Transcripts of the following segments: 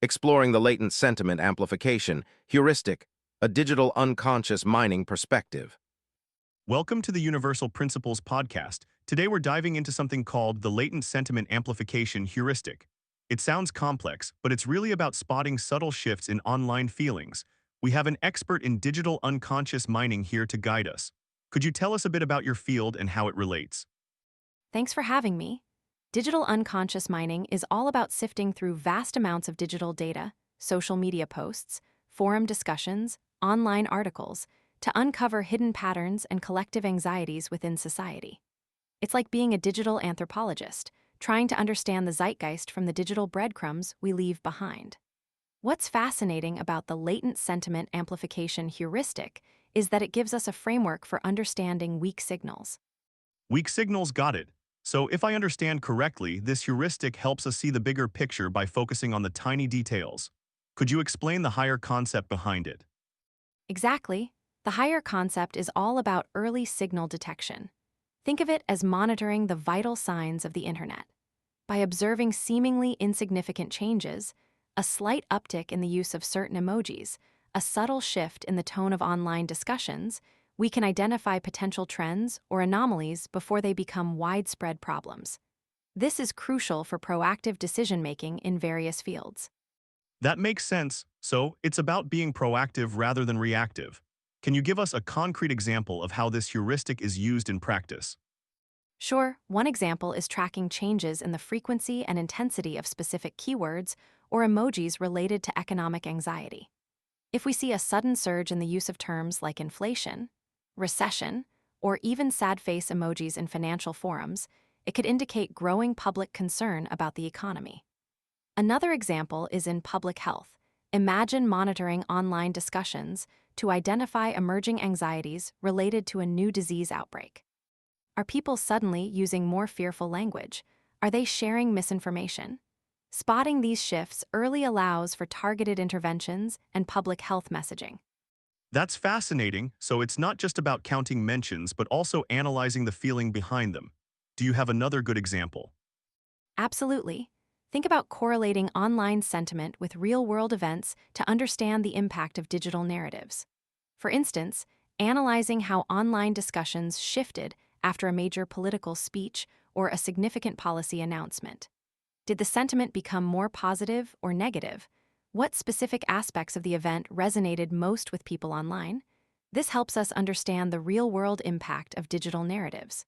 exploring the latent sentiment amplification heuristic, a digital unconscious mining perspective. Welcome to the Universal Principles podcast. Today we're diving into something called the Latent Sentiment Amplification Heuristic. It sounds complex, but it's really about spotting subtle shifts in online feelings. We have an expert in digital unconscious mining here to guide us. Could you tell us a bit about your field and how it relates? Thanks for having me. Digital unconscious mining is all about sifting through vast amounts of digital data, social media posts, forum discussions, online articles, to uncover hidden patterns and collective anxieties within society. It's like being a digital anthropologist, trying to understand the zeitgeist from the digital breadcrumbs we leave behind. What's fascinating about the latent sentiment amplification heuristic is that it gives us a framework for understanding weak signals. Weak signals, got it. So if I understand correctly, this heuristic helps us see the bigger picture by focusing on the tiny details. Could you explain the higher concept behind it? Exactly. The higher concept is all about early signal detection. Think of it as monitoring the vital signs of the internet. By observing seemingly insignificant changes, a slight uptick in the use of certain emojis, a subtle shift in the tone of online discussions, we can identify potential trends or anomalies before they become widespread problems. This is crucial for proactive decision-making in various fields. That makes sense. So it's about being proactive rather than reactive. Can you give us a concrete example of how this heuristic is used in practice? Sure, one example is tracking changes in the frequency and intensity of specific keywords or emojis related to economic anxiety. If we see a sudden surge in the use of terms like inflation, recession, or even sad face emojis in financial forums, it could indicate growing public concern about the economy. Another example is in public health. Imagine monitoring online discussions to identify emerging anxieties related to a new disease outbreak. Are people suddenly using more fearful language? Are they sharing misinformation? Spotting these shifts early allows for targeted interventions and public health messaging. That's fascinating. So it's not just about counting mentions, but also analyzing the feeling behind them. Do you have another good example? Absolutely. Think about correlating online sentiment with real-world events to understand the impact of digital narratives. For instance, analyzing how online discussions shifted after a major political speech or a significant policy announcement. Did the sentiment become more positive or negative? What specific aspects of the event resonated most with people online? This helps us understand the real-world impact of digital narratives.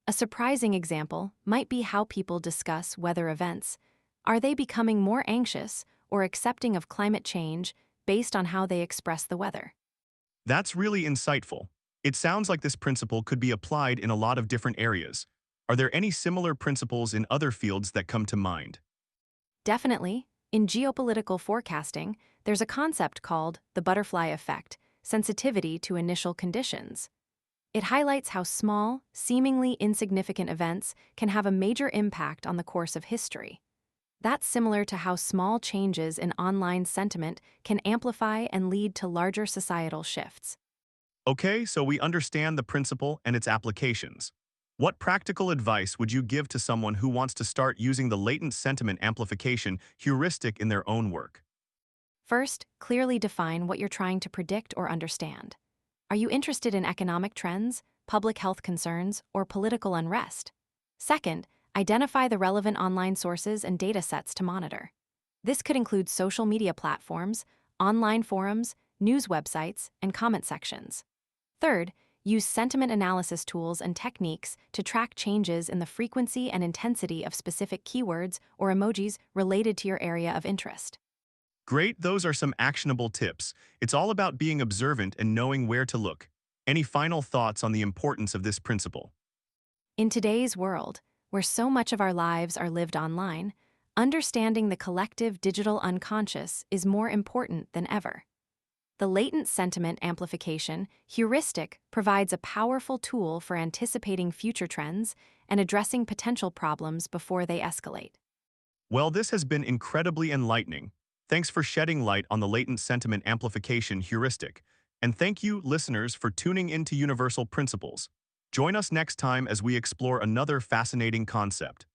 A surprising example might be how people discuss weather events. Are they becoming more anxious or accepting of climate change based on how they express the weather? That's really insightful. It sounds like this principle could be applied in a lot of different areas. Are there any similar principles in other fields that come to mind? Definitely. In geopolitical forecasting, there's a concept called the butterfly effect, sensitivity to initial conditions. It highlights how small, seemingly insignificant events can have a major impact on the course of history. That's similar to how small changes in online sentiment can amplify and lead to larger societal shifts. Okay, so we understand the principle and its applications. What practical advice would you give to someone who wants to start using the latent sentiment amplification heuristic in their own work? First, clearly define what you're trying to predict or understand. Are you interested in economic trends, public health concerns, or political unrest? Second, identify the relevant online sources and data sets to monitor. This could include social media platforms, online forums, news websites, and comment sections. Third, use sentiment analysis tools and techniques to track changes in the frequency and intensity of specific keywords or emojis related to your area of interest. Great, those are some actionable tips. It's all about being observant and knowing where to look. Any final thoughts on the importance of this principle? In today's world, where so much of our lives are lived online, understanding the collective digital unconscious is more important than ever. The latent sentiment amplification heuristic provides a powerful tool for anticipating future trends and addressing potential problems before they escalate. Well, this has been incredibly enlightening. Thanks for shedding light on the latent sentiment amplification heuristic. And thank you, listeners, for tuning into Universal Principles. Join us next time as we explore another fascinating concept.